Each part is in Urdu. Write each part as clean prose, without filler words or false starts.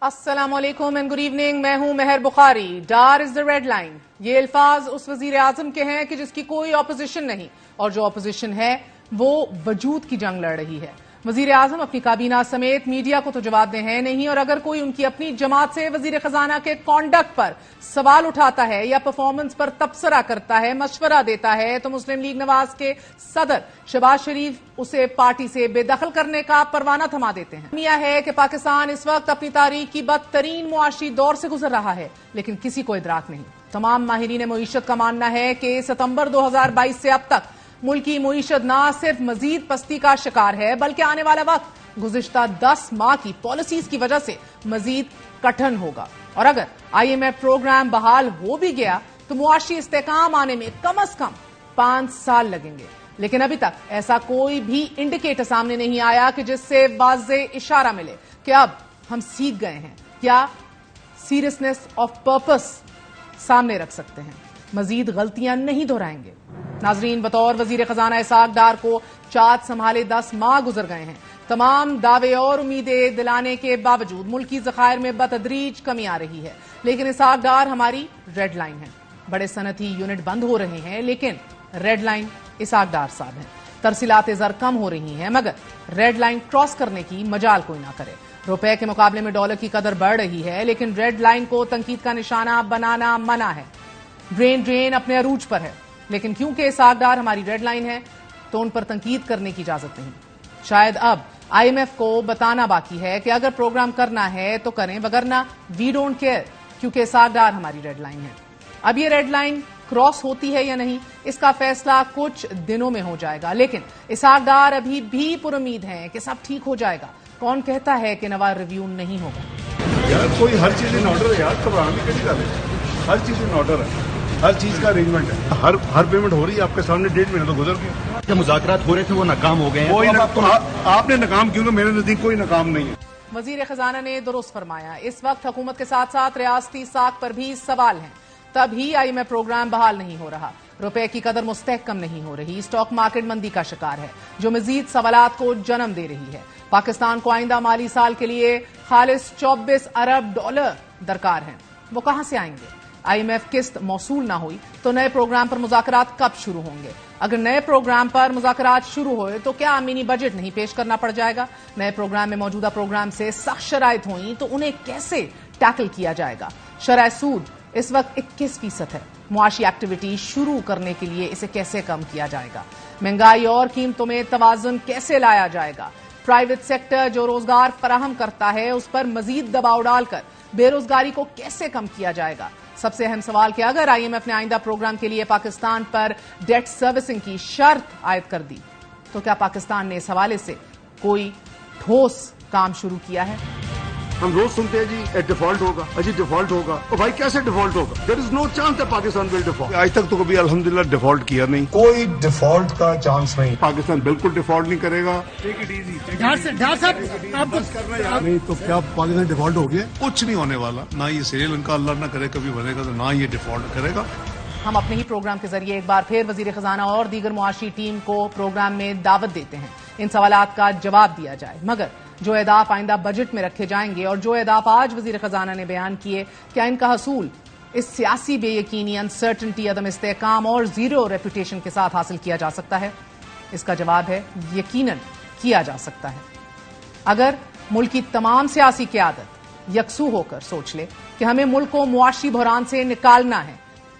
السلام علیکم اینڈ گڈ ایوننگ. میں ہوں مہر بخاری. ڈار از دا ریڈ لائن. یہ الفاظ اس وزیر اعظم کے ہیں کہ جس کی کوئی اپوزیشن نہیں، اور جو اپوزیشن ہے وہ وجود کی جنگ لڑ رہی ہے. وزیر اعظم اپنی کابینہ سمیت میڈیا کو تو جواب دہ ہیں نہیں، اور اگر کوئی ان کی اپنی جماعت سے وزیر خزانہ کے کانڈکٹ پر سوال اٹھاتا ہے یا پرفارمنس پر تبصرہ کرتا ہے، مشورہ دیتا ہے، تو مسلم لیگ نواز کے صدر شہباز شریف اسے پارٹی سے بے دخل کرنے کا پروانہ تھما دیتے ہیں. یہ ہے کہ پاکستان اس وقت اپنی تاریخ کی بدترین معاشی دور سے گزر رہا ہے، لیکن کسی کو ادراک نہیں. تمام ماہرین معیشت کا ماننا ہے کہ ستمبر 2022 سے اب تک ملکی معیشت نہ صرف مزید پستی کا شکار ہے، بلکہ آنے والا وقت گزشتہ 10 ماہ کی پالیسیز کی وجہ سے مزید کٹھن ہوگا. اور اگر IMF پروگرام بحال ہو بھی گیا تو معاشی استحکام آنے میں کم از کم 5 سال لگیں گے. لیکن ابھی تک ایسا کوئی بھی انڈیکیٹر سامنے نہیں آیا کہ جس سے واضح اشارہ ملے کہ اب ہم سیکھ گئے ہیں یا سیریسنس آف پرپس سامنے رکھ سکتے ہیں، مزید غلطیاں نہیں دہرائیں گے. ناظرین، بطور وزیر خزانہ اسحاق ڈار کو چارج سنبھالے 10 ماہ گزر گئے ہیں. تمام دعوے اور امیدیں دلانے کے باوجود ملکی ذخائر میں بتدریج کمی آ رہی ہے، لیکن اسحاق ڈار ہماری ریڈ لائن ہے. بڑے صنعتی یونٹ بند ہو رہے ہیں، لیکن ریڈ لائن اسحاق ڈار صاحب ہیں. ترسیلات زر کم ہو رہی ہیں، مگر ریڈ لائن کراس کرنے کی مجال کوئی نہ کرے. روپے کے مقابلے میں ڈالر کی قدر بڑھ رہی ہے، لیکن ریڈ لائن کو تنقید کا نشانہ بنانا منع ہے. ڈرین اپنے عروج پر ہے، لیکن کیونکہ اسحاق ڈار ہماری ریڈ لائن ہے تو ان پر تنقید کرنے کی اجازت نہیں. شاید اب IMF کو بتانا باقی ہے کہ اگر پروگرام کرنا ہے تو کریں، وگرنہ وی ڈونٹ کیئر، کیونکہ اسحاق ڈار ہماری ریڈ لائن ہے. اب یہ ریڈ لائن کراس ہوتی ہے یا نہیں، اس کا فیصلہ کچھ دنوں میں ہو جائے گا، لیکن اسحاق ڈار ابھی بھی پر امید ہیں کہ سب ٹھیک ہو جائے گا. کون کہتا ہے کہ نوا ریویو نہیں ہوگا؟ یار کوئی ہر چیز ان آرڈر ہے یار، گھبرانے کی نہیں کرے. ہر چیز ان آرڈر ہے، ہر چیز کا ارینجمنٹ ہے. ہر پیمنٹ ہو رہی ہے آپ کے سامنے. 1.5 مہینہ تو گزر گیا. جو مذاکرات ہو رہے تھے وہ ناکام ہو گئے ہیں. آپ نے ناکام کیوں؟ میرے نزدیک کوئی ناکام نہیں ہے. وزیر خزانہ نے درست فرمایا. اس وقت حکومت کے ساتھ ساتھ ریاستی ساکھ پر بھی سوال ہیں، تب ہی IMF پروگرام بحال نہیں ہو رہا. روپے کی قدر مستحکم نہیں ہو رہی. اسٹاک مارکیٹ مندی کا شکار ہے، جو مزید سوالات کو جنم دے رہی ہے. پاکستان کو آئندہ مالی سال کے لیے خالص 24 ارب ڈالر درکار ہیں. وہ کہاں سے آئیں گے؟ IMF قسط موصول نہ ہوئی تو نئے پروگرام پر مذاکرات کب شروع ہوں گے؟ اگر نئے پروگرام پر مذاکرات شروع ہوئے تو کیا مینی بجٹ نہیں پیش کرنا پڑ جائے گا؟ نئے پروگرام میں موجودہ پروگرام سے سخت شرائط ہوئیں تو انہیں کیسے ٹیکل کیا جائے گا؟ شرح سود اس وقت 21% ہے. معاشی ایکٹیویٹی شروع کرنے کے لیے اسے کیسے کم کیا جائے گا؟ مہنگائی اور قیمتوں میں توازن کیسے لایا جائے گا؟ پرائیویٹ سیکٹر جو روزگار فراہم کرتا ہے اس پر مزید دباؤ ڈال کر بے روزگاری کو کیسے کم کیا جائے گا؟ سب سے اہم سوال کہ اگر IMF نے آئندہ پروگرام کے لیے پاکستان پر ڈیٹ سروسنگ کی شرط عائد کر دی تو کیا پاکستان نے اس حوالے سے کوئی ٹھوس کام شروع کیا ہے؟ ہم روز سنتے ہیں جی ڈیفالٹ ہوگا، اجی ڈیفالٹ ہوگا. اور بھائی کیسے ڈیفالٹ ہوگا؟ There is no chance that Pakistan will default. آج تک تو کبھی الحمدللہ ڈیفالٹ کیا نہیں. کوئی ڈیفالٹ کا چانس نہیں. پاکستان بالکل ڈیفالٹ نہیں کرے گا. نہیں تو کیا پاکستان ڈیفالٹ ہو گیا؟ کچھ نہیں ہونے والا. نہ یہ سیل ان کا اللہ نہ کرے کبھی بنے گا، تو نہ یہ ڈیفالٹ کرے گا. ہم اپنے ہی پروگرام کے ذریعے ایک بار پھر وزیر خزانہ اور دیگر معاشی ٹیم کو پروگرام میں دعوت دیتے ہیں ان سوالات کا جواب دیا جائے. مگر جو اہداف آئندہ بجٹ میں رکھے جائیں گے اور جو اہداف آج وزیر خزانہ نے بیان کیے، کیا ان کا حصول اس سیاسی بے یقینی، انسرٹنٹی، عدم استحکام اور زیرو ریپوٹیشن کے ساتھ حاصل کیا جا سکتا ہے؟ اس کا جواب ہے یقیناً کیا جا سکتا ہے. اگر ملک کی تمام سیاسی قیادت یکسو ہو کر سوچ لے کہ ہمیں ملک کو معاشی بحران سے نکالنا ہے،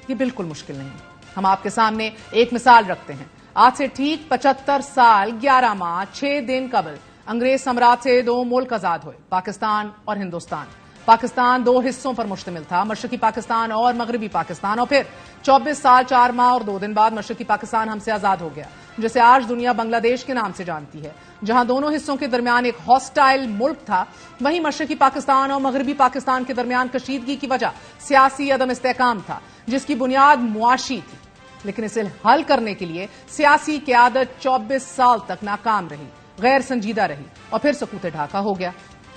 یہ بالکل مشکل نہیں. ہم آپ کے سامنے ایک مثال رکھتے ہیں. آج سے ٹھیک 75 سال 11 ماہ 6 دن قبل انگریز سامراج سے 2 ملک آزاد ہوئے، پاکستان اور ہندوستان. پاکستان 2 حصوں پر مشتمل تھا، مشرقی پاکستان اور مغربی پاکستان. اور پھر 24 سال 4 ماہ اور 2 دن بعد مشرقی پاکستان ہم سے آزاد ہو گیا، جسے آج دنیا بنگلہ دیش کے نام سے جانتی ہے. جہاں دونوں حصوں کے درمیان ایک ہاسٹائل ملک تھا، وہیں مشرقی پاکستان اور مغربی پاکستان کے درمیان کشیدگی کی وجہ سیاسی عدم استحکام تھا، جس کی بنیاد معاشی تھی. لیکن اسے حل کرنے کے لیے سیاسی قیادت 24 سال تک ناکام رہی، غیر سنجیدہ رہی، اور پھر سکوت ڈھاکہ ہو گیا.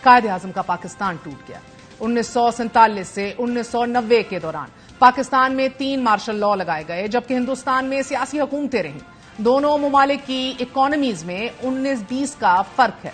قائد اعظم کا پاکستان ٹوٹ گیا. 1947 سے 1990 کے دوران پاکستان میں 3 مارشل لا لگائے گئے، جبکہ ہندوستان میں سیاسی حکومتیں رہیں. دونوں ممالک کی اکانومیز میں 19-20 کا فرق ہے،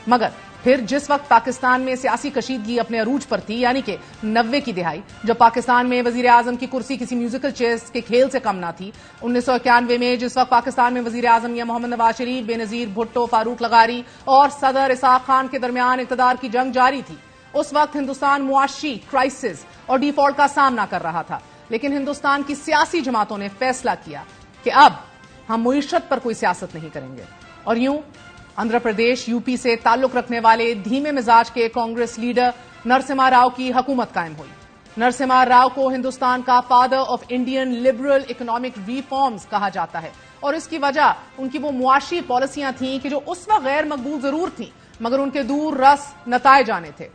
مگر پھر جس وقت پاکستان میں سیاسی کشیدگی اپنے عروج پر تھی، یعنی کہ 90 کی دہائی، جب پاکستان میں وزیر اعظم کی کرسی کسی میوزیکل چیئرز کے کھیل سے کم نہ تھی، 1991 میں جس وقت پاکستان میں وزیر اعظم یا محمد نواز شریف، بے نظیر بھٹو، فاروق لغاری اور صدر اسحاق خان کے درمیان اقتدار کی جنگ جاری تھی، اس وقت ہندوستان معاشی کرائسس اور ڈیفالٹ کا سامنا کر رہا تھا۔ لیکن ہندوستان کی سیاسی جماعتوں نے فیصلہ کیا کہ اب ہم معیشت پر کوئی سیاست نہیں کریں گے، اور یوں آندھرا پردیش، یو پی سے تعلق رکھنے والے دھیمے مزاج کے کانگریس لیڈر نرسمہا راؤ کی حکومت قائم ہوئی۔ نرسمہا راؤ کو ہندوستان کا father of Indian liberal economic reforms کہا جاتا ہے، اور اس کی وجہ ان کی وہ معاشی پالیسیاں تھیں کہ جو اس وقت غیر مقبول ضرور تھیں مگر ان کے دور رس نتائج آنے تھے۔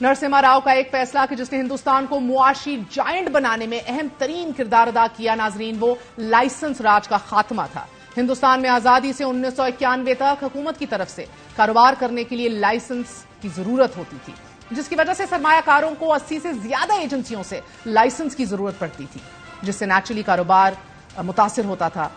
نرسمہا راؤ کا ایک فیصلہ کہ جس نے ہندوستان کو معاشی جائنٹ بنانے میں اہم ترین کردار ادا کیا، ناظرین، وہ لائسنس راج کا خاتمہ تھا۔ ہندوستان میں آزادی سے 1991 تک حکومت کی طرف سے کاروبار کرنے کے لیے لائسنس کی ضرورت ہوتی تھی، جس کی وجہ سے سرمایہ کاروں کو 80 سے زیادہ ایجنسیوں سے لائسنس کی ضرورت پڑتی تھی، جس سے نیچرلی کاروبار متاثر ہوتا تھا،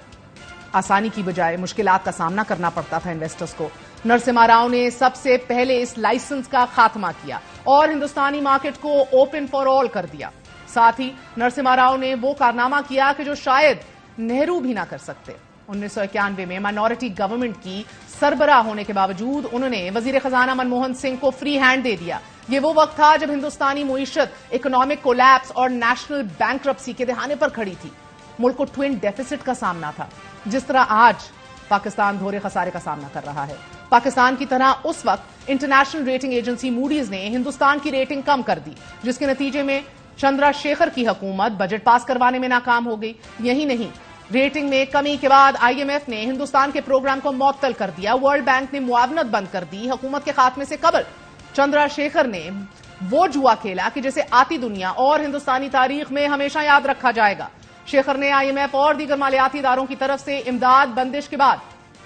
آسانی کی بجائے مشکلات کا سامنا کرنا پڑتا تھا انویسٹرز کو۔ نرسمہا راؤ نے سب سے پہلے اس لائسنس کا خاتمہ کیا اور ہندوستانی مارکیٹ کو اوپن فار آل کر دیا۔ ساتھ ہی نرسمہا راؤ نے وہ کارنامہ کیا کہ جو شاید نہرو بھی نہ کر سکتے۔ 1991 میں مائنورٹی گورنمنٹ کی سربراہ ہونے کے باوجود انہوں نے وزیر خزانہ منموہن سنگھ کو فری ہینڈ دے دیا۔ یہ وہ وقت تھا جب ہندوستانی معیشت اکنامک کولیپس اور نیشنل بینکرپسی کے دہانے پر کھڑی تھی۔ ملک کو ٹوئن ڈیفیسٹ کا سامنا تھا، جس طرح آج پاکستان دھورے خسارے کا سامنا کر رہا ہے۔ پاکستان کی طرح اس وقت انٹرنیشنل ریٹنگ ایجنسی موڈیز نے ہندوستان کی ریٹنگ کم کر دی، جس کے نتیجے میں چندرا شیکھر کی حکومت بجٹ پاس کروانے میں ناکام ہو گئی۔ یہی نہیں، ریٹنگ میں کمی کے بعد IMF نے ہندوستان کے پروگرام کو معطل کر دیا، ورلڈ بینک نے معاونت بند کر دی۔ حکومت کے خاتمے سے قبل چندرا شیکھر نے وہ جوا کھیلا کہ جسے آتی دنیا اور ہندوستانی تاریخ میں ہمیشہ یاد رکھا جائے گا۔ شیکھر نے IMF اور دیگر مالیاتی اداروں کی طرف سے امداد بندش کے بعد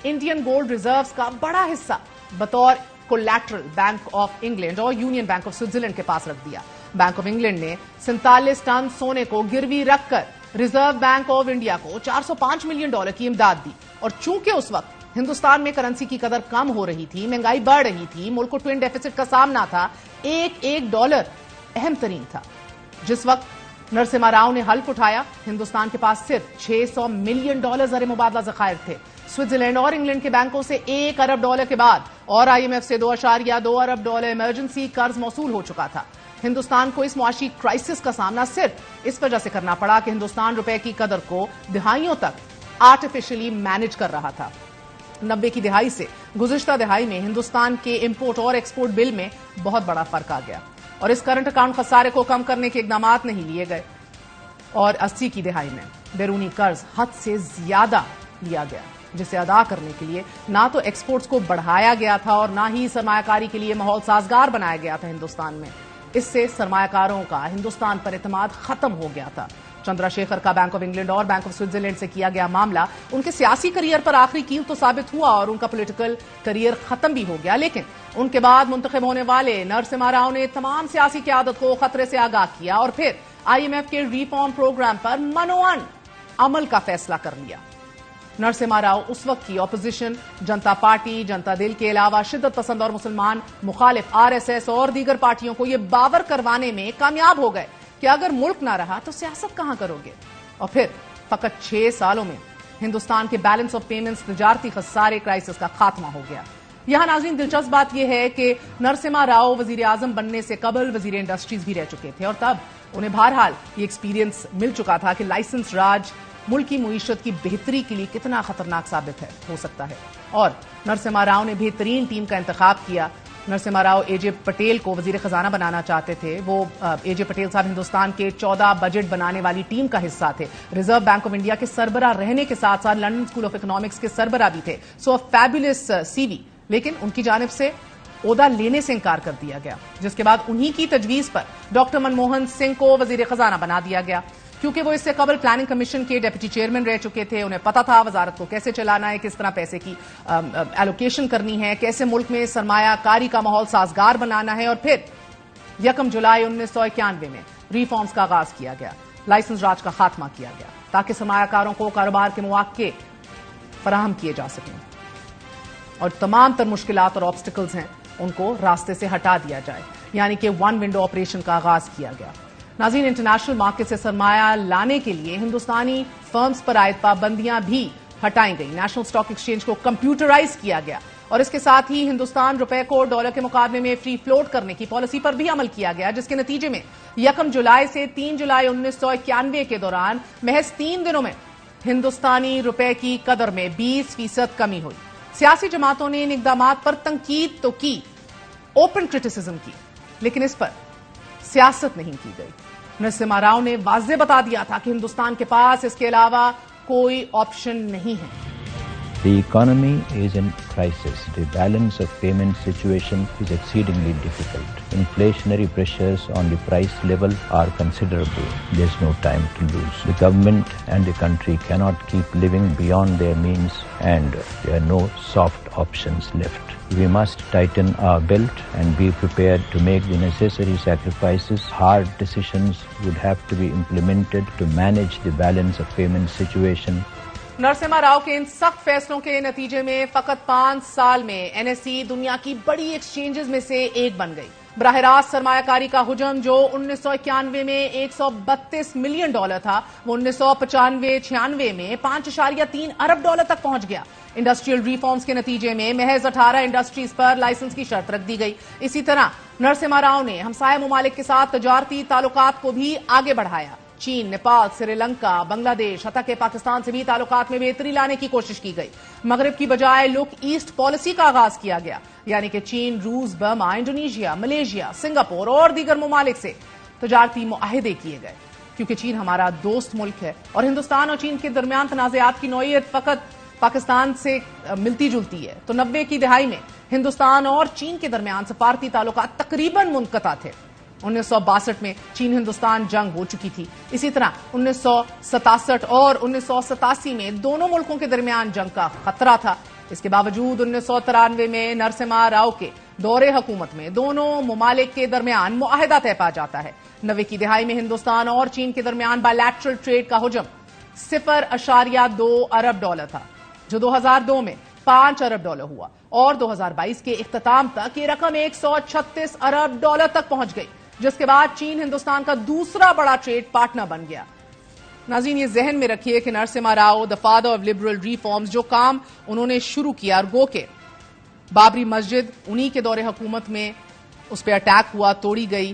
انڈین گولڈ ریزروز کا بڑا حصہ بطور کولیٹرل بینک آف انگلینڈ اور یونین بینک آف سوئٹزرلینڈ کے پاس رکھ دیا۔ بینک آف انگلینڈ نے 47 ٹن سونے کو گروی رکھ کر ریزرو بینک آف انڈیا کو $405 ملین کی امداد دی، اور چونکہ اس وقت ہندوستان میں کرنسی کی قدر کم ہو رہی تھی، مہنگائی بڑھ رہی تھی، ملک کو ٹوئن ڈیفیسٹ کا سامنا تھا، ایک ڈالر اہم ترین تھا۔ جس وقت نرسمہا راؤ نے حلف اٹھایا، ہندوستان کے پاس صرف $600 ملین زر مبادلہ ذخائر تھے۔ سوئٹزرلینڈ اور انگلینڈ کے بینکوں سے $1 ارب کے بعد اور IMF سے $2.2 ارب ایمرجنسی قرض موصول ہو چکا تھا۔ ہندوستان کو اس معاشی کرائسس کا سامنا صرف اس وجہ سے کرنا پڑا کہ ہندوستان روپے کی قدر کو دہائیوں تک آرٹیفیشلی مینج کر رہا تھا۔ 90 کی دہائی سے گزشتہ دہائی میں ہندوستان کے امپورٹ اور ایکسپورٹ بل میں بہت بڑا فرق آ گیا، اور اس کرنٹ اکاؤنٹ خسارے کو کم کرنے کے اقدامات نہیں لیے گئے، اور 80 کی دہائی میں بیرونی قرض حد سے زیادہ لیا گیا، جسے ادا کرنے کے لیے نہ تو ایکسپورٹس کو بڑھایا گیا تھا اور نہ ہی سرمایہ کاری کے لیے ماحول سازگار بنایا گیا تھا ہندوستان میں۔ اس سے سرمایہ کاروں کا ہندوستان پر اعتماد ختم ہو گیا تھا۔ چندرا شیکھر کا بینک آف انگلینڈ اور بینک آف سوئٹزرلینڈ سے کیا گیا معاملہ ان کے سیاسی کریئر پر آخری کیل تو ثابت ہوا اور ان کا پولیٹیکل کریئر ختم بھی ہو گیا، لیکن ان کے بعد منتخب ہونے والے نرسمہا راؤ نے تمام سیاسی قیادت کو خطرے سے آگاہ کیا اور پھر IMF کے ریفارم پروگرام پر منوان عمل کا فیصلہ کر لیا۔ نرسمہا راؤ اس وقت کی اپوزیشن جنتا پارٹی، جنتا دل کے علاوہ شدت پسند اور مسلمان مخالف RSS اور دیگر پارٹیوں کو یہ باور کروانے میں کامیاب ہو گئے کہ اگر ملک نہ رہا تو سیاست کہاں کرو گے، اور پھر فقط 6 سالوں میں ہندوستان کے بیلنس آف پیمنٹس تجارتی خسارے کرائسس کا خاتمہ ہو گیا۔ یہاں ناظرین دلچسپ بات یہ ہے کہ نرسمہا راؤ وزیر اعظم بننے سے قبل وزیر انڈسٹریز بھی رہ چکے تھے، اور تب انہیں بہرحال یہ ایکسپیرینس مل چکا تھا کہ لائسنس راج ملک کی معیشت کی بہتری کے لیے کتنا خطرناک ثابت ہو سکتا ہے، اور نرسمہا راؤ نے بہترین ٹیم کا انتخاب کیا۔ نرسمہا راؤ AJ پٹیل کو وزیر خزانہ بنانا چاہتے تھے۔ وہ AJ پٹیل صاحب ہندوستان کے 14 بجٹ بنانے والی ٹیم کا حصہ تھے، ریزرو بینک آف انڈیا کے سربراہ رہنے کے ساتھ ساتھ لنڈن اسکول آف اکنامکس کے سربراہ بھی تھے۔ سو فیبولس CV، لیکن ان کی جانب سے عہدہ لینے سے انکار کر دیا گیا، جس کے بعد انہی کی تجویز پر ڈاکٹر منموہن سنگھ کو وزیر خزانہ بنا دیا گیا، کیونکہ وہ اس سے قبل پلاننگ کمیشن کے ڈپٹی چیئرمین رہ چکے تھے۔ انہیں پتا تھا وزارت کو کیسے چلانا ہے، کس طرح پیسے کی ایلوکیشن کرنی ہے، کیسے ملک میں سرمایہ کاری کا ماحول سازگار بنانا ہے، اور پھر 1 جولائی 1991 میں ریفارمز کا آغاز کیا گیا، لائسنس راج کا خاتمہ کیا گیا تاکہ سرمایہ کاروں کو کاروبار کے مواقع فراہم کیے جا سکیں، اور تمام تر مشکلات اور آبسٹیکلز ہیں ان کو راستے سے ہٹا دیا جائے، یعنی کہ ون ونڈو آپریشن کا آغاز کیا گیا۔ ناظرین، انٹرنیشنل مارکیٹ سے سرمایہ لانے کے لیے ہندوستانی فرمز پر عائد پابندیاں بھی ہٹائی گئی۔ نیشنل اسٹاک ایکسچینج کو کمپیوٹرائز کیا گگیا اور اس کے ساتھ ہی ہندوستان روپے کو ڈالر کے مقابلے میں فری فلوٹ کرنے کی پالیسی پر بھی عمل کیا گیا، جس کے نتیجے میں 1 جولائی سے 3 جولائی 1991 کے دوران محض 3 دنوں میں ہندوستانی روپے کی قدر میں 20% کمی ہوئی۔ سیاسی جماعتوں نے ان اقدامات پر تنقید تو کی، اوپن کرٹیسزم کی، لیکن اس پر سیاست نہیں کی گئی۔ نرسمہ راؤ نے واضح بتا دیا تھا کہ ہندوستان کے پاس اس کے علاوہ کوئی آپشن نہیں ہے۔ The economy is in crisis. The balance of payment situation is exceedingly difficult. Inflationary pressures on the price level are considerable. There's no time to lose. The government and the country cannot keep living beyond their means, and there are no soft options left. We must tighten our belt and be prepared to make the necessary sacrifices. Hard decisions would have to be implemented to manage the balance of payment situation. نرسمہ Rao کے ان سخت فیصلوں کے نتیجے میں فقط 5 سال میں NSE دنیا کی بڑی ایکسچینجز میں سے ایک بن گئی۔ براہ راست سرمایہ کاری کا حجم جو 1991 میں $132 ملین تھا، وہ 1995-96 میں $5.3 ارب تک پہنچ گیا۔ انڈسٹریل ریفارمز کے نتیجے میں محض 18 انڈسٹریز پر لائسنس کی شرط رکھ دی گئی۔ اسی طرح نرسمہ راؤ نے ہمسایہ ممالک کے ساتھ تجارتی تعلقات کو بھی آگے بڑھایا۔ چین، نیپال، سری لنکا، بنگلہ دیش، حتیٰ کہ پاکستان سے بھی تعلقات میں بہتری لانے کی کوشش کی گئی۔ مغرب کی بجائے لک ایسٹ پالیسی کا آغاز کیا گیا، یعنی کہ چین، روس، برما، انڈونیشیا، ملیشیا، سنگاپور اور دیگر ممالک سے تجارتی معاہدے کیے گئے۔ کیونکہ چین ہمارا دوست ملک ہے اور ہندوستان اور چین کے درمیان تنازعات کی نوعیت فقط پاکستان سے ملتی جلتی ہے، تو 90 کی دہائی میں ہندوستان اور چین کے درمیان سفارتی تعلقات تقریباً منقطع تھے۔ 1962 میں چین ہندوستان جنگ ہو چکی تھی۔ اسی طرح 1967 اور 1987 میں دونوں ملکوں کے درمیان جنگ کا خطرہ تھا۔ اس کے باوجود 1993 میں نرسمہ راؤ کے دور حکومت میں دونوں ممالک کے درمیان معاہدہ طے پا جاتا ہے۔ 90 کی دہائی میں ہندوستان اور چین کے درمیان بائی لیٹرل ٹریڈ کا حجم 0.2 ارب تھا، جو 2002 میں 5 ارب ہوا اور 2022 کے اختتام تک یہ رقم 136 ارب تک پہنچ گئی، جس کے بعد چین ہندوستان کا دوسرا بڑا ٹریڈ پارٹنر بن گیا۔ ناظرین، یہ ذہن میں رکھیے کہ Narasimha Rao, the father of liberal reforms, جو کام انہوں نے شروع کیا، اور گو کہ بابری مسجد انہی کے دور حکومت میں اس پہ اٹیک ہوا، توڑی گئی،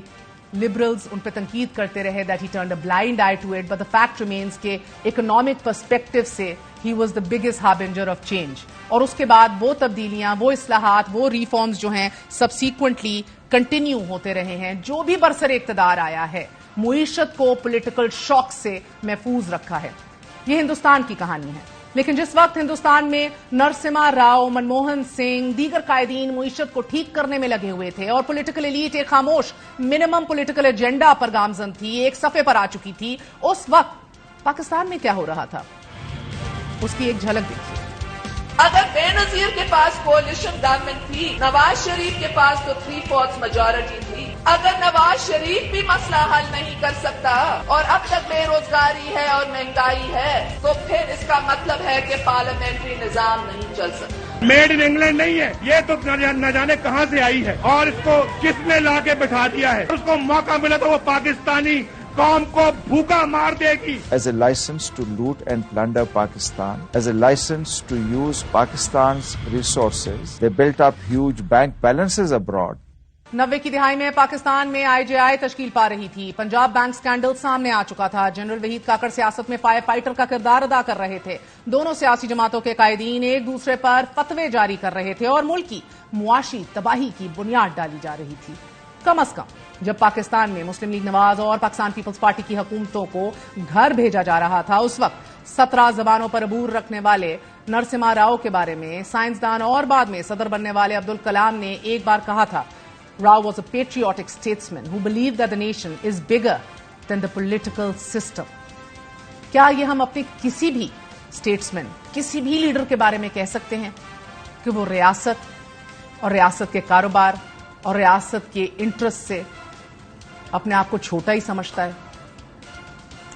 لبرلز ان پہ تنقید کرتے رہے that he turned a blind eye to it, but the fact remains کہ اکنامک پرسپیکٹو سے he was the biggest harbinger of change. اور اس کے بعد وہ تبدیلیاں، وہ اصلاحات، وہ ریفارمز جو ہیں سبسیکوینٹلی کنٹینیو ہوتے رہے ہیں۔ جو بھی برسر اقتدار آیا ہے، معیشت کو پولیٹیکل شاک سے محفوظ رکھا ہے۔ یہ ہندوستان کی کہانی ہے۔ لیکن جس وقت ہندوستان میں نرسمہ راؤ، منموہن سنگھ، دیگر قائدین معیشت کو ٹھیک کرنے میں لگے ہوئے تھے اور پولیٹیکل ایلیٹ ایک خاموش منیمم پولیٹیکل ایجنڈا پر گامزن تھی، ایک صفحے پر آ چکی تھی، اس وقت پاکستان میں کیا ہو رہا تھا، اس کی ایک جھلک دیکھیے۔ اگر بے نظیر کے پاس کولیشن گورنمنٹ تھی، نواز شریف کے پاس تو 3/4 میجورٹی تھی۔ اگر نواز شریف بھی مسئلہ حل نہیں کر سکتا اور اب تک بے روزگاری ہے اور مہنگائی ہے، تو پھر اس کا مطلب ہے کہ پارلیمنٹری نظام نہیں چل سکتا۔ میڈ ان انگلینڈ نہیں ہے، یہ تو نہ جانے کہاں سے آئی ہے اور اس کو کس نے لا کے بٹھا دیا ہے۔ اس کو موقع ملا تو وہ پاکستانی قوم کو بھوکا مار دے گی۔ As a license to loot and plunder Pakistan, as a license to use Pakistan's resources, they built up huge bank balances abroad. 90 کی دہائی میں پاکستان میں IJI تشکیل پا رہی تھی، پنجاب بینک سکینڈل سامنے آ چکا تھا، جنرل وحید کاکڑ سیاست میں فائر فائٹر کا کردار ادا کر رہے تھے، دونوں سیاسی جماعتوں کے قائدین ایک دوسرے پر فتوے جاری کر رہے تھے اور ملک کی معاشی تباہی کی بنیاد ڈالی جا رہی تھی۔ کم از کم جب پاکستان میں مسلم لیگ نواز اور پاکستان پیپلز پارٹی کی حکومتوں کو گھر بھیجا جا رہا تھا، اس وقت 17 زبانوں پر عبور رکھنے والے نرسمہ راؤ کے بارے میں سائنسدان اور بعد میں صدر بننے والے عبدالکلام نے ایک بار کہا تھا، Rao was a patriotic statesman who believed that the nation is bigger than the political system. کیا یہ ہم اپنے کسی بھی اسٹیٹسمین، کسی بھی لیڈر کے بارے میں کہہ سکتے ہیں کہ وہ ریاست اور ریاست کے کاروبار اور ریاست کے انٹرسٹ سے اپنے آپ کو چھوٹا ہی سمجھتا ہے؟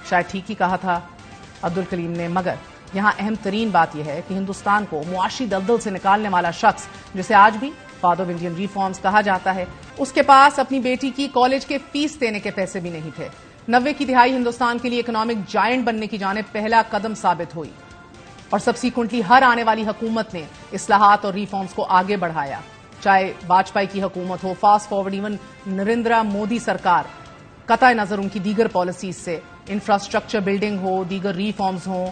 شاید ٹھیک ہی کہا تھا عبدالکلیم نے، مگر یہاں اہم ترین بات یہ ہے کہ ہندوستان کو معاشی دلدل سے نکالنے والا شخص، جسے آج بھی فادر آف انڈین ریفارمز کہا جاتا ہے. اس کے پاس اپنی بیٹی کی کالج کے فیس دینے کے پیسے بھی نہیں تھے. 90 کی دہائی ہندوستان کے لیے اکنامک جائنٹ بننے کی جانب پہلا قدم ثابت ہوئی اور سبسیکوئنٹلی ہر آنے والی حکومت نے اصلاحات اور ریفارمز کو آگے بڑھایا. چاہے واجپئی کی حکومت ہو، fast forward even Narendra Modi سرکار، قطع نظر ان کی دیگر پالیسیز سے، انفراسٹرکچر بلڈنگ ہو، دیگر ریفارمز ہوں،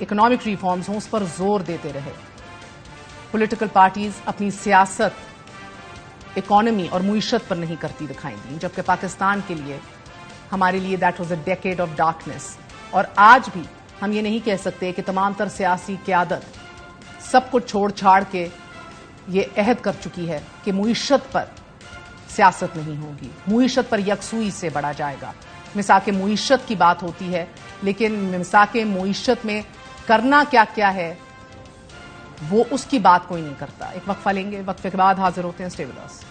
اکنامک ریفارمز ہوں، اس پر زور دیتے رہے. پولیٹیکل پارٹیز اپنی سیاست اکانومی اور معیشت پر نہیں کرتی دکھائی دیں، جبکہ پاکستان کے لیے، ہمارے لیے that was a decade of darkness. اور آج بھی ہم یہ نہیں کہہ سکتے کہ تمام تر سیاسی قیادت سب کچھ چھوڑ چھاڑ کے یہ عہد کر چکی ہے کہ معیشت پر سیاست نہیں ہوگی، معیشت پر یکسوئی سے بڑھا جائے گا. مساق معیشت کی بات ہوتی ہے، لیکن مساق معیشت میں کرنا کیا کیا ہے وہ اس کی بات کوئی نہیں کرتا. ایک وقفہ لیں گے، وقفے کے بعد حاضر ہوتے ہیں. Stay with us.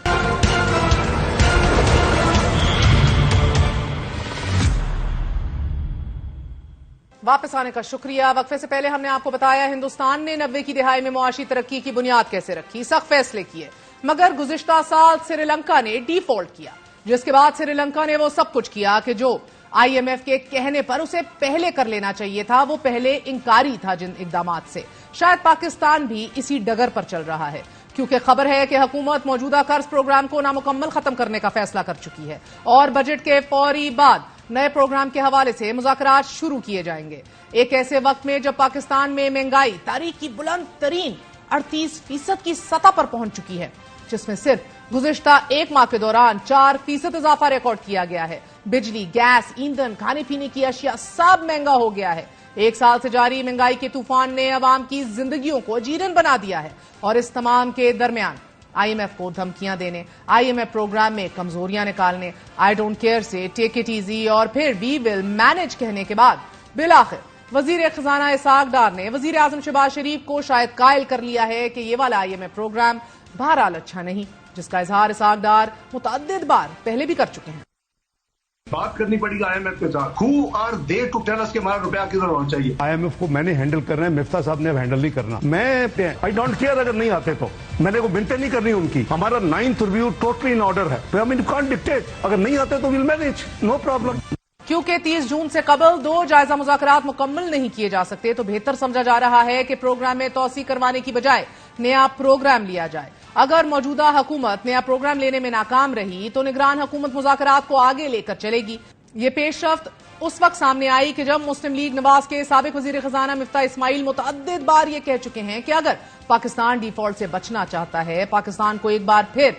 واپس آنے کا شکریہ. وقفے سے پہلے ہم نے آپ کو بتایا ہندوستان نے 90 کی دہائی میں معاشی ترقی کی بنیاد کیسے رکھی، سخت فیصلے کیے، مگر گزشتہ سال سری لنکا نے ڈیفالٹ کیا، جس کے بعد سری لنکا نے وہ سب کچھ کیا کہ جو آئی ایم ایف کے کہنے پر اسے پہلے کر لینا چاہیے تھا، وہ پہلے انکاری تھا جن اقدامات سے. شاید پاکستان بھی اسی ڈگر پر چل رہا ہے، کیونکہ خبر ہے کہ حکومت موجودہ قرض پروگرام کو نامکمل ختم کرنے کا فیصلہ کر چکی ہے اور بجٹ کے فوری بعد نئے پروگرام کے حوالے سے مذاکرات شروع کیے جائیں گے. ایک ایسے وقت میں جب پاکستان میں مہنگائی تاریخ کی بلند ترین 38% کی سطح پر پہنچ چکی ہے، جس میں صرف گزشتہ ایک ماہ کے دوران 4% اضافہ ریکارڈ کیا گیا ہے. بجلی، گیس، ایندھن، کھانے پینے کی اشیاء سب مہنگا ہو گیا ہے. ایک سال سے جاری مہنگائی کے طوفان نے عوام کی زندگیوں کو اجیرن بنا دیا ہے اور اس تمام کے درمیان آئی ایم ایف کو دھمکیاں دینے، آئی ایم ایف پروگرام میں کمزوریاں نکالنے، آئی ڈونٹ کیئر سے ٹیک اٹ ایزی اور پھر وی ول مینج کہنے کے بعد بالآخر وزیر خزانہ اسحاق ڈار نے وزیر اعظم شہباز شریف کو شاید قائل کر لیا ہے کہ یہ والا آئی ایم ایف پروگرام بہرحال اچھا نہیں، جس کا اظہار اسحاق ڈار متعدد بار پہلے بھی کر چکے ہیں. بات کرنی پڑی گی آئی ایم ایف کے ساتھ. Who are they to tell us کہ ہمارا روپیہ کدھر ہونا چاہیے؟ آئی ایم ایف کو میں نے ہینڈل کرنا ہے، مفتاح صاحب نے ہینڈل نہیں کرنا. میں آئی ڈونٹ کیئر اگر نہیں آتے تو میں نے کو منتیں نہیں کرنی ان کی. ہمارا 9th review totally in order ہے. I mean, you can't dictate. اگر نہیں آتے تو we'll manage. No problem. کیونکہ 30 جون سے قبل 2 جائزہ مذاکرات مکمل نہیں کیے جا سکتے تو بہتر سمجھا جا رہا ہے کہ پروگرام میں توسیع کروانے کی بجائے نیا پروگرام لیا جائے. اگر موجودہ حکومت نیا پروگرام لینے میں ناکام رہی تو نگران حکومت مذاکرات کو آگے لے کر چلے گی. یہ پیش رفت اس وقت سامنے آئی کہ جب مسلم لیگ نواز کے سابق وزیر خزانہ مفتاح اسماعیل متعدد بار یہ کہہ چکے ہیں کہ اگر پاکستان ڈیفالٹ سے بچنا چاہتا ہے، پاکستان کو ایک بار پھر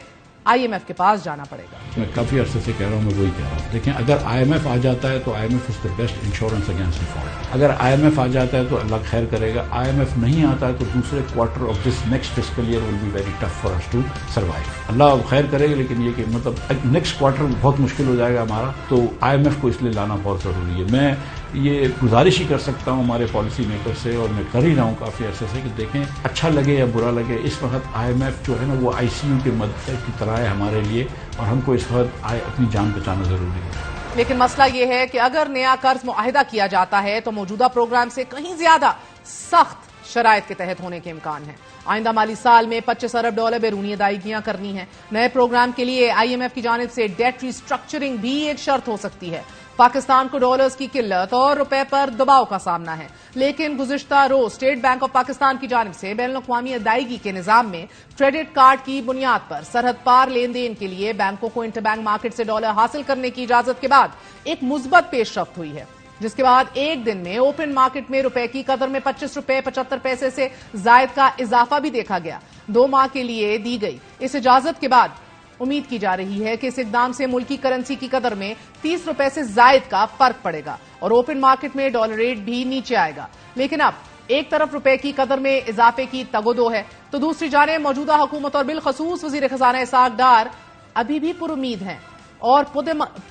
آئی ایم ایف کے پاس جانا پڑے گا. میں کافی عرصے سے کہہ رہا ہوں، میں وہی کہہ رہا ہوں. دیکھیں، اگر آئی ایم ایف آ جاتا ہے تو I M F is the best insurance against default. اگر آئی ایم ایف آ جاتا ہے تو اللہ خیر کرے گا. آئی ایم ایف نہیں آتا ہے تو دوسرے quarter of this next fiscal year will be very tough for us to survive. اللہ خیر کرے گا، لیکن یہ کہ مطلب نیکسٹ کوارٹر بہت مشکل ہو جائے گا ہمارا. تو آئی ایم ایف کو اس لیے لانا بہت ضروری ہے. میں یہ گزارش ہی کر سکتا ہوں ہمارے پالیسی میکر سے، اور میں کر ہی رہا ہوں کافی عرصے سے، کہ دیکھیں اچھا لگے یا برا لگے، اس وقت آئی ایم ایف جو ہے نا وہ آئی سی یو کے مدد کی طرح ہے ہمارے لیے، اور ہم کو اس وقت اپنی جان بچانا ضروری ہے. لیکن مسئلہ یہ ہے کہ اگر نیا قرض معاہدہ کیا جاتا ہے تو موجودہ پروگرام سے کہیں زیادہ سخت شرائط کے تحت ہونے کے امکان ہیں. آئندہ مالی سال میں $25 ارب بیرونی ادائیگیاں کرنی ہیں. نئے پروگرام کے لیے آئی ایم ایف کی جانب سے ڈیٹ ریسٹرکچرنگ بھی ایک شرط ہو سکتی ہے. پاکستان کو ڈالرز کی قلت اور روپے پر دباؤ کا سامنا ہے، لیکن گزشتہ روز اسٹیٹ بینک آف پاکستان کی جانب سے بین الاقوامی ادائیگی کے نظام میں کریڈٹ کارڈ کی بنیاد پر سرحد پار لین دین کے لیے بینکوں کو انٹر بینک مارکیٹ سے ڈالر حاصل کرنے کی اجازت کے بعد ایک مثبت پیش رفت ہوئی ہے، جس کے بعد ایک دن میں اوپن مارکیٹ میں روپے کی قدر میں $25.75 سے زائد کا اضافہ بھی دیکھا گیا. 2 ماہ کے لیے دی گئی اس اجازت کے بعد امید کی جا رہی ہے کہ اس اقدام سے ملکی کرنسی کی قدر میں $30 سے زائد کا فرق پڑے گا اور اوپن مارکیٹ میں ڈالر ریٹ بھی نیچے آئے گا. لیکن اب ایک طرف روپے کی قدر میں اضافے کی تگودو ہے تو دوسری جانب موجودہ حکومت اور بالخصوص وزیر خزانہ اسحاق ڈار ابھی بھی پر امید ہیں اور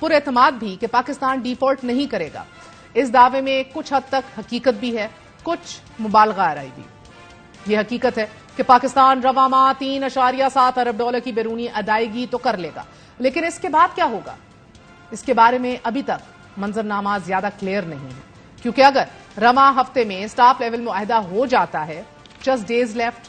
پر اعتماد بھی کہ پاکستان ڈیفالٹ نہیں کرے گا. اس دعوے میں کچھ حد تک حقیقت بھی ہے، کچھ مبالغہ آرائی بھی. یہ حقیقت ہے کہ پاکستان رواں ماہ $3.7 ارب کی بیرونی ادائیگی تو کر لے گا، لیکن اس کے بعد کیا ہوگا اس کے بارے میں ابھی تک منظرنامہ زیادہ کلیئر نہیں ہے. کیونکہ اگر رواں ہفتے میں اسٹاف لیول معاہدہ ہو جاتا ہے، just days left,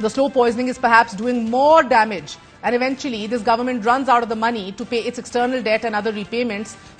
The slow poisoning is perhaps doing more damage. And eventually this government runs out of the money to pay its external debt and other repayments.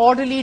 orderly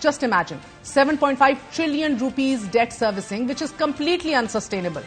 Just imagine 7.5 trillion rupees debt servicing, which is completely unsustainable.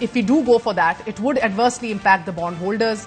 if we do go for that, it would adversely impact the bond holders.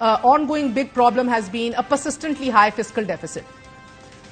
ongoing big problem has been a persistently high fiscal deficit.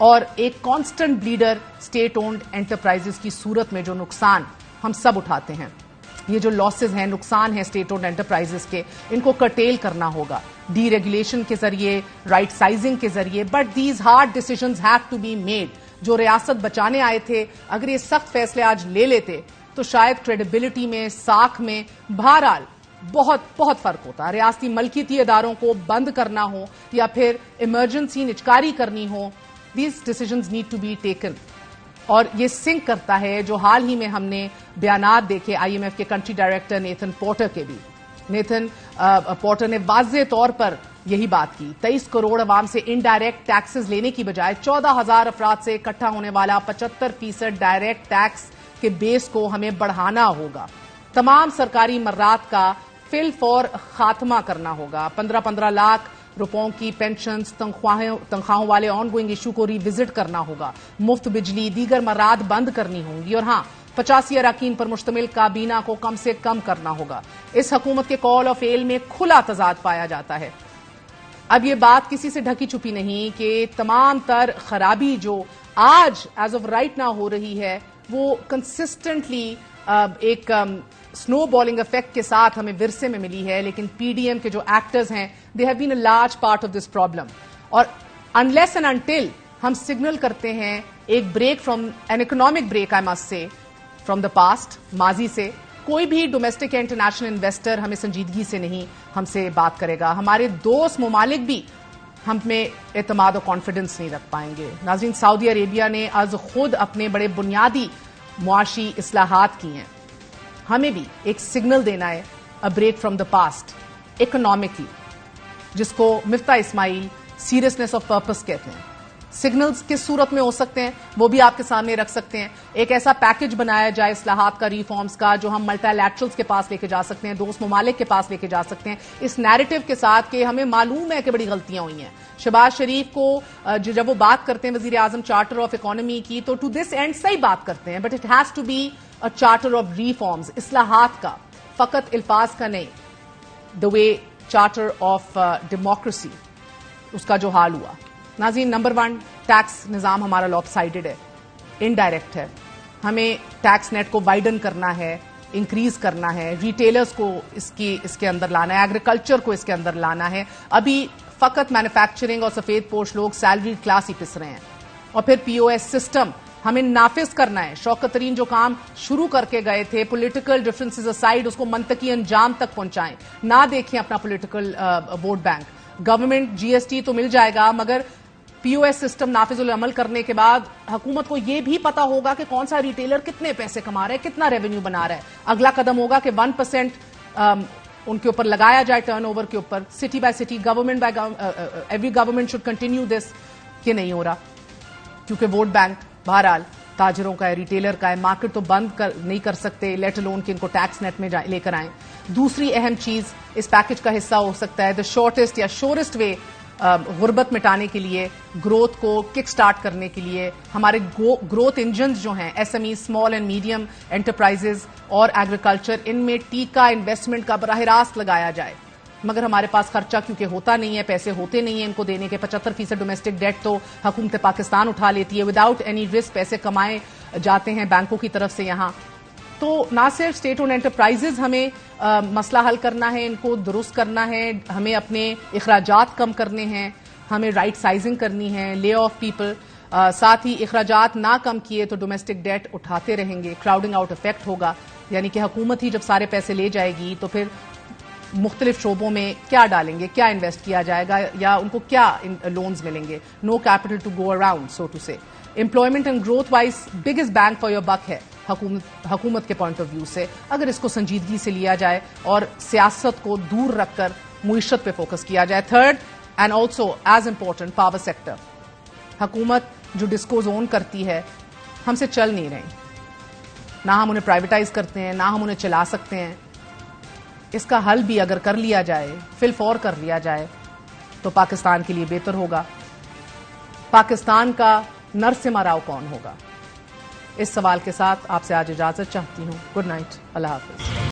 اور ایک constant bladder state owned enterprises کی صورت میں جو نقصان ہم سب اٹھاتے ہیں، یہ جو لاسز ہیں، نقصان ہیں اسٹیٹ اونڈ انٹرپرائزز کے، ان کو کرٹیل کرنا ہوگا ڈی ریگولیشن کے ذریعے، رائٹ سائزنگ کے ذریعے. But these hard decisions have to be made. جو ریاست بچانے آئے تھے اگر یہ سخت فیصلے آج لے لیتے تو شاید کریڈیبلٹی میں، ساکھ میں بہرحال بہت بہت فرق ہوتا. ریاستی ملکیتی اداروں کو بند کرنا ہو یا پھر ایمرجنسی نچکاری کرنی ہو، these decisions need to be taken. اور یہ سنک کرتا ہے جو حال ہی میں ہم نے بیانات دیکھے آئی ایم ایف کے کنٹری ڈائریکٹر نیتھن پورٹر کے بھی. نیتھن پورٹر نے واضح طور پر یہی بات کی. 23 کروڑ عوام سے انڈائریکٹ ٹیکسز لینے کی بجائے 14,000 افراد سے اکٹھا ہونے والا 75% ڈائریکٹ ٹیکس کے بیس کو ہمیں بڑھانا ہوگا. تمام سرکاری مرات کا فل فور خاتمہ کرنا ہوگا. 15 لاکھ روپوں کی پینشنز، تنخواہوں والے آن گوئنگ ایشو کو ری وزٹ کرنا ہوگا. مفت بجلی، دیگر مرات بند کرنی ہوں گی. اور ہاں، 85 اراکین پر مشتمل کابینہ کو کم سے کم کرنا ہوگا. اس حکومت کے کال آف ایل میں کھلا تضاد پایا جاتا ہے. اب یہ بات کسی سے ڈھکی چھپی نہیں کہ تمام تر خرابی جو آج ایز آف رائٹ نہ ہو رہی ہے وہ کنسسٹنٹلی ایک سنو بالنگ افیکٹ کے ساتھ ہمیں ورثے میں ملی ہے. لیکن پی ڈی ایم کے جو ایکٹرز ہیں they have been a large part of this problem. اور انلیس اینڈ انٹل ہم سگنل کرتے ہیں ایک break from an economic break, I must سے، فرام دا پاسٹ، ماضی سے، کوئی بھی ڈومیسٹک یا انٹرنیشنل انویسٹر ہمیں سنجیدگی سے نہیں ہم سے بات کرے گا. ہمارے دوست ممالک بھی ہم میں اعتماد و کانفیڈنس نہیں رکھ پائیں گے. ناظرین، سعودی عربیہ نے از خود اپنے بڑے بنیادی معاشی اصلاحات کی ہیں. ہمیں بھی ایک سگنل دینا ہے، a break from the past economically, جس کو مفتاح اسماعیل سیریسنس آف پرپس کہتے ہیں. سگنلز کس صورت میں ہو سکتے ہیں وہ بھی آپ کے سامنے رکھ سکتے ہیں. ایک ایسا پیکج بنایا جائے اصلاحات کا، ریفارمز کا، جو ہم ملٹی لیٹرلز کے پاس لے کے جا سکتے ہیں، دوست ممالک کے پاس لے کے جا سکتے ہیں، اس نیریٹو کے ساتھ کہ ہمیں معلوم ہے کہ بڑی غلطیاں ہوئی ہیں. شہباز شریف کو جب وہ بات کرتے ہیں وزیر اعظم چارٹر آف اکانومی کی، تو ٹو دس اینڈ صحیح بات کرتے ہیں، but it has to be a charter of reforms, اصلاحات کا، فقط الفاظ کا نہیں. The way charter of democracy, اس کا جو حال ہوا. ناظرین، نمبر 1، ٹیکس نظام ہمارا لاپ سائڈڈ ہے، انڈائریکٹ ہے. ہمیں ٹیکس نیٹ کو وائڈن کرنا ہے، انکریز کرنا ہے، ریٹیلرز کو اس کے اندر لانا ہے، ایگریکلچر کو اس کے اندر لانا ہے. ابھی فقط مینوفیکچرنگ اور سفید پوش لوگ سیلری کلاس ہی پس رہے ہیں. اور پھر پی او ایس سسٹم ہمیں نافذ کرنا ہے. شوکت ترین جو کام شروع کر کے گئے تھے، پولیٹیکل ڈفرنسز اسائڈ، اس کو منطقی انجام تک پہنچائیں، نہ دیکھیں اپنا پولیٹیکل ووٹ بینک. گورنمنٹ جی ایس ٹی تو مل جائے گا، مگر پی او ایس سسٹم نافذ العمل کرنے کے بعد حکومت کو یہ بھی پتا ہوگا کہ کون سا ریٹیلر کتنے پیسے کما رہا ہے، کتنا ریونیو بنا رہا ہے. اگلا قدم ہوگا کہ 1% ان کے اوپر لگایا جائے، ٹرن اوور کے اوپر، city by city, government by every government should continue this. یہ نہیں ہو رہا کیونکہ ووٹ بینک بہرحال تاجروں کا ہے، ریٹیلر کا ہے. مارکیٹ تو بند نہیں کر سکتے، لیٹ الون کہ ان کو ٹیکس نیٹ میں لے کر آئیں. دوسری اہم چیز اس پیکج کا حصہ ہو سکتا ہے دا شارٹیسٹ یا شورسٹ وے غربت مٹانے کے لیے، گروتھ کو کک سٹارٹ کرنے کے لیے. ہمارے گروتھ انجنز جو ہیں، S M E, small and medium enterprises اور ایگریکلچر، ان میں ٹیکہ انویسٹمنٹ کا براہ راست لگایا جائے. مگر ہمارے پاس خرچہ کیونکہ ہوتا نہیں ہے، پیسے ہوتے نہیں ہیں ان کو دینے کے. 75% ڈومیسٹک ڈیٹ تو حکومت پاکستان اٹھا لیتی ہے، وداؤٹ اینی رسک پیسے کمائے جاتے ہیں بینکوں کی طرف سے یہاں. تو نہ صرف اسٹیٹ اونڈ انٹرپرائزز ہمیں مسئلہ حل کرنا ہے، ان کو درست کرنا ہے، ہمیں اپنے اخراجات کم کرنے ہیں، ہمیں رائٹ سائزنگ کرنی ہے، لے آف پیپل. ساتھ ہی اخراجات نہ کم کیے تو ڈومیسٹک ڈیٹ اٹھاتے رہیں گے، کراؤڈنگ آؤٹ افیکٹ ہوگا. یعنی کہ حکومت ہی جب سارے پیسے لے جائے گی تو پھر مختلف شعبوں میں کیا ڈالیں گے، کیا انویسٹ کیا جائے گا، یا ان کو کیا لونز ملیں گے. No capital to go around, so to say. Employment and growth wise biggest bang for your buck ہے حکومت کے پوائنٹ آف ویو سے، اگر اس کو سنجیدگی سے لیا جائے اور سیاست کو دور رکھ کر معیشت پہ فوکس کیا جائے. Third and also as important, power sector. حکومت جو ڈسکوز اون کرتی ہے ہم سے چل نہیں رہی، نہ ہم انہیں پرائیویٹائز کرتے ہیں، نہ ہم انہیں چلا سکتے ہیں. اس کا حل بھی اگر کر لیا جائے، فل فور کر لیا جائے، تو پاکستان کے لیے بہتر ہوگا. پاکستان کا نرسمہا راؤ کون ہوگا؟ اس سوال کے ساتھ آپ سے آج اجازت چاہتی ہوں. گڈ نائٹ، اللہ حافظ.